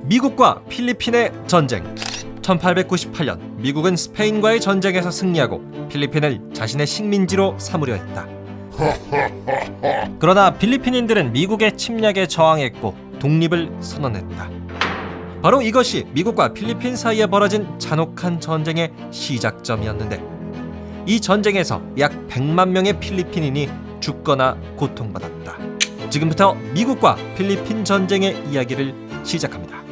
미국과 필리핀의 전쟁. 1898년 미국은 스페인과의 전쟁에서 승리하고 필리핀을 자신의 식민지로 삼으려 했다. 그러나 필리핀인들은 미국의 침략에 저항했고 독립을 선언했다. 바로 이것이 미국과 필리핀 사이에 벌어진 잔혹한 전쟁의 시작점이었는데, 이 전쟁에서 약 100만 명의 필리핀인이 죽거나 고통받았다. 지금부터 미국과 필리핀 전쟁의 이야기를 시작합니다.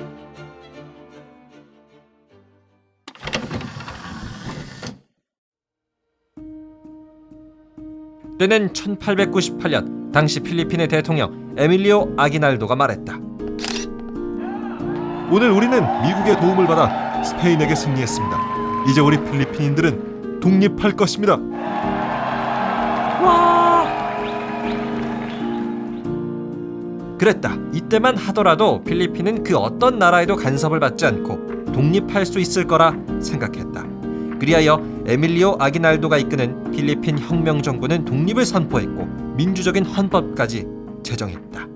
때는 1898년 당시 필리핀의 대통령 에밀리오 아기날도가 말했다. 오늘 우리는 미국의 도움을 받아 스페인에게 승리했습니다. 이제 우리 필리핀인들은 독립할 것입니다. 와! 그랬다. 이때만 하더라도 필리핀은 그 어떤 나라에도 간섭을 받지 않고 독립할 수 있을 거라 생각했다. 그리하여 에밀리오 아기날도가 이끄는 필리핀 혁명정부는 독립을 선포했고 민주적인 헌법까지 제정했다.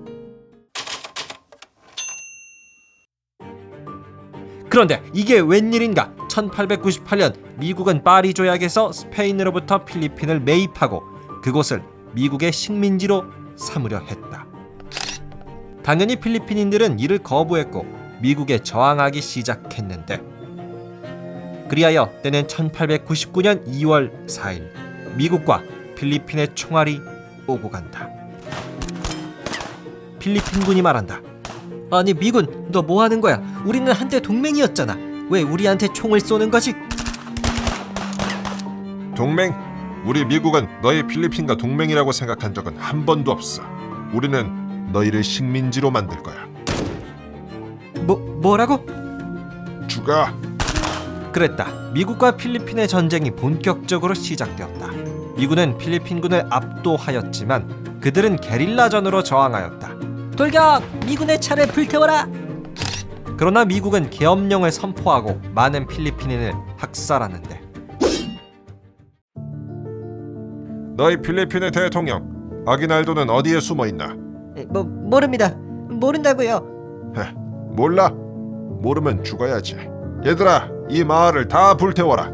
그런데 이게 웬일인가? 1898년 미국은 파리 조약에서 스페인으로부터 필리핀을 매입하고 그곳을 미국의 식민지로 삼으려 했다. 당연히 필리핀인들은 이를 거부했고 미국에 저항하기 시작했는데, 그리하여 때는 1899년 2월 4일 미국과 필리핀의 총알이 오고 간다. 필리핀군이 말한다. 아니 미군, 너 뭐 하는 거야? 우리는 한때 동맹이었잖아. 왜 우리한테 총을 쏘는 거지? 동맹? 우리 미국은 너희 필리핀과 동맹이라고 생각한 적은 한 번도 없어. 우리는 너희를 식민지로 만들 거야. 뭐라고? 죽어. 그랬다. 미국과 필리핀의 전쟁이 본격적으로 시작되었다. 미군은 필리핀군을 압도하였지만 그들은 게릴라전으로 저항하였다. 돌격! 미군의 차를 불태워라! 그러나 미국은 계엄령을 선포하고 많은 필리핀인을 학살하는데, 너희 필리핀의 대통령 아기날도는 어디에 숨어있나? 모릅니다. 모른다고요. 몰라? 모르면 죽어야지. 얘들아, 이 마을을 다 불태워라.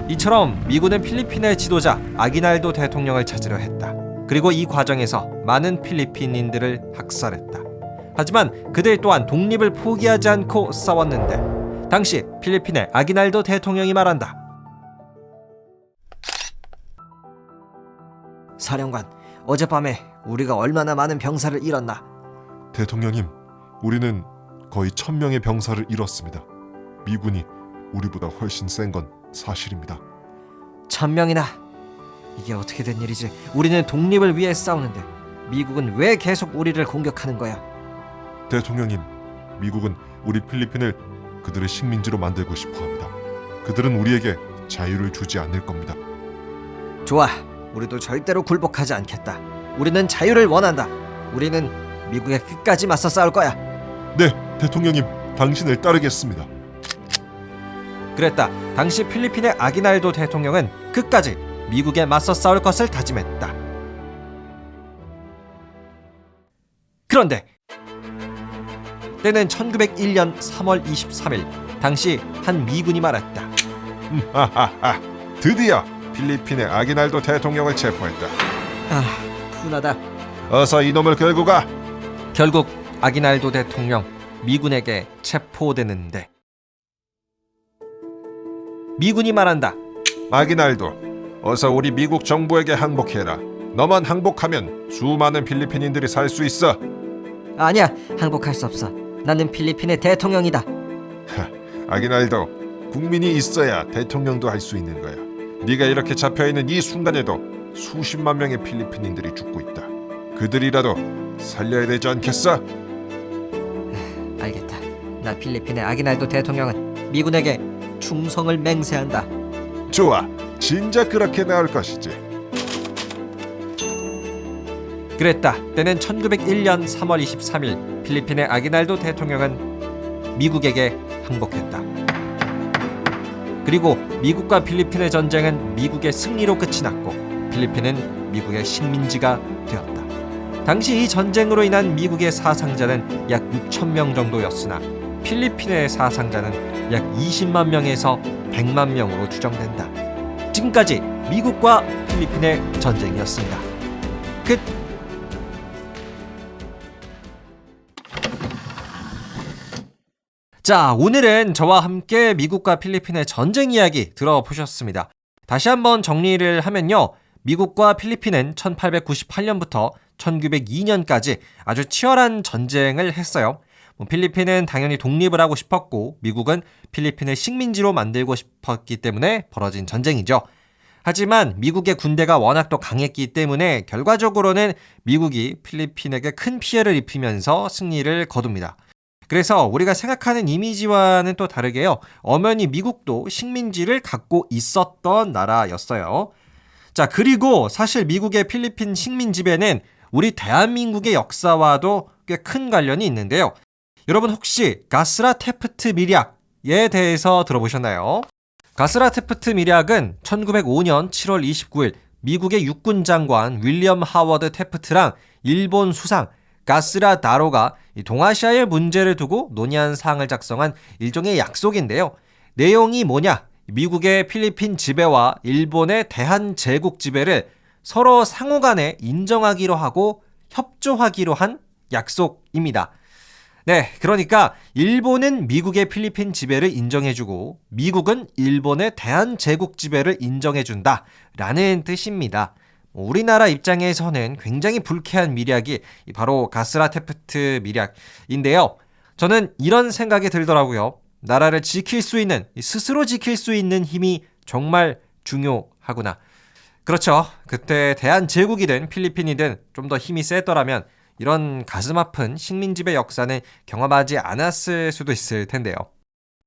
이처럼 미군은 필리핀의 지도자 아기날도 대통령을 찾으려 했다. 그리고 이 과정에서 많은 필리핀인들을 학살했다. 하지만 그들 또한 독립을 포기하지 않고 싸웠는데, 당시 필리핀의 아기날도 대통령이 말한다. 사령관, 어젯밤에 우리가 얼마나 많은 병사를 잃었나? 대통령님, 우리는 거의 1000명의 병사를 잃었습니다. 미군이 우리보다 훨씬 센 건 사실입니다. 1000명이나? 이게 어떻게 된 일이지? 우리는 독립을 위해 싸우는데 미국은 왜 계속 우리를 공격하는 거야? 대통령님, 미국은 우리 필리핀을 그들의 식민지로 만들고 싶어합니다. 그들은 우리에게 자유를 주지 않을 겁니다. 좋아, 우리도 절대로 굴복하지 않겠다. 우리는 자유를 원한다. 우리는 미국에 끝까지 맞서 싸울 거야. 네, 대통령님, 당신을 따르겠습니다. 그랬다. 당시 필리핀의 아기날도 대통령은 끝까지 미국에 맞서 싸울 것을 다짐했다. 그런데 때는 1901년 3월 23일 당시 한 미군이 말했다. 하하하, 드디어 필리핀의 아기날도 대통령을 체포했다. 분하다. 어서 이놈을 끌고 가. 결국 아기날도 대통령 미군에게 체포되는데, 미군이 말한다. 아기날도, 어서 우리 미국 정부에게 항복해라. 너만 항복하면 수많은 필리핀인들이 살 수 있어. 아니야, 항복할 수 없어. 나는 필리핀의 대통령이다. 아기날도, 국민이 있어야 대통령도 할 수 있는 거야. 네가 이렇게 잡혀있는 이 순간에도 수십만 명의 필리핀인들이 죽고 있다. 그들이라도 살려야 되지 않겠어? 알겠다. 나 필리핀의 아기날도 대통령은 미군에게 충성을 맹세한다. 좋아, 진짜 그렇게 나올 것이지. 그랬다. 때는 1901년 3월 23일 필리핀의 아기날도 대통령은 미국에게 항복했다. 그리고 미국과 필리핀의 전쟁은 미국의 승리로 끝이 났고 필리핀은 미국의 식민지가 되었다. 당시 이 전쟁으로 인한 미국의 사상자는 약 6천 명 정도였으나 필리핀의 사상자는 약 20만 명에서 100만 명으로 추정된다. 지금까지 미국과 필리핀의 전쟁이었습니다. 끝. 자, 오늘은 저와 함께 미국과 필리핀의 전쟁 이야기 들어보셨습니다. 다시 한번 정리를 하면요. 미국과 필리핀은 1898년부터 1902년까지 아주 치열한 전쟁을 했어요. 필리핀은 당연히 독립을 하고 싶었고 미국은 필리핀을 식민지로 만들고 싶었기 때문에 벌어진 전쟁이죠. 하지만 미국의 군대가 워낙 또 강했기 때문에 결과적으로는 미국이 필리핀에게 큰 피해를 입히면서 승리를 거둡니다. 그래서 우리가 생각하는 이미지와는 또 다르게요. 엄연히 미국도 식민지를 갖고 있었던 나라였어요. 자, 그리고 사실 미국의 필리핀 식민 지배는 우리 대한민국의 역사와도 꽤 큰 관련이 있는데요. 여러분 혹시 가스라 테프트 밀약에 대해서 들어보셨나요? 가스라 테프트 밀약은 1905년 7월 29일 미국의 육군 장관 윌리엄 하워드 테프트랑 일본 수상 가스라 다로가 동아시아의 문제를 두고 논의한 사항을 작성한 일종의 약속인데요. 내용이 뭐냐? 미국의 필리핀 지배와 일본의 대한제국 지배를 서로 상호 간에 인정하기로 하고 협조하기로 한 약속입니다. 네, 그러니까 일본은 미국의 필리핀 지배를 인정해주고 미국은 일본의 대한제국 지배를 인정해준다 라는 뜻입니다. 우리나라 입장에서는 굉장히 불쾌한 밀약이 바로 가스라 테프트 밀약인데요. 저는 이런 생각이 들더라고요. 나라를 지킬 수 있는, 스스로 지킬 수 있는 힘이 정말 중요하구나. 그렇죠. 그때 대한제국이든 필리핀이든 좀 더 힘이 세더라면 이런 가슴 아픈 식민지배 역사는 경험하지 않았을 수도 있을 텐데요.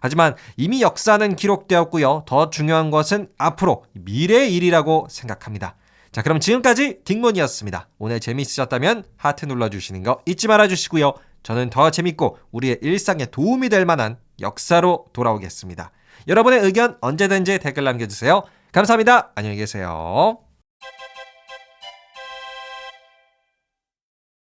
하지만 이미 역사는 기록되었고요. 더 중요한 것은 앞으로 미래의 일이라고 생각합니다. 자, 그럼 지금까지 딩몬이었습니다. 오늘 재미있으셨다면 하트 눌러주시는 거 잊지 말아주시고요. 저는 더 재밌고 우리의 일상에 도움이 될 만한 역사로 돌아오겠습니다. 여러분의 의견 언제든지 댓글 남겨주세요. 감사합니다. 안녕히 계세요.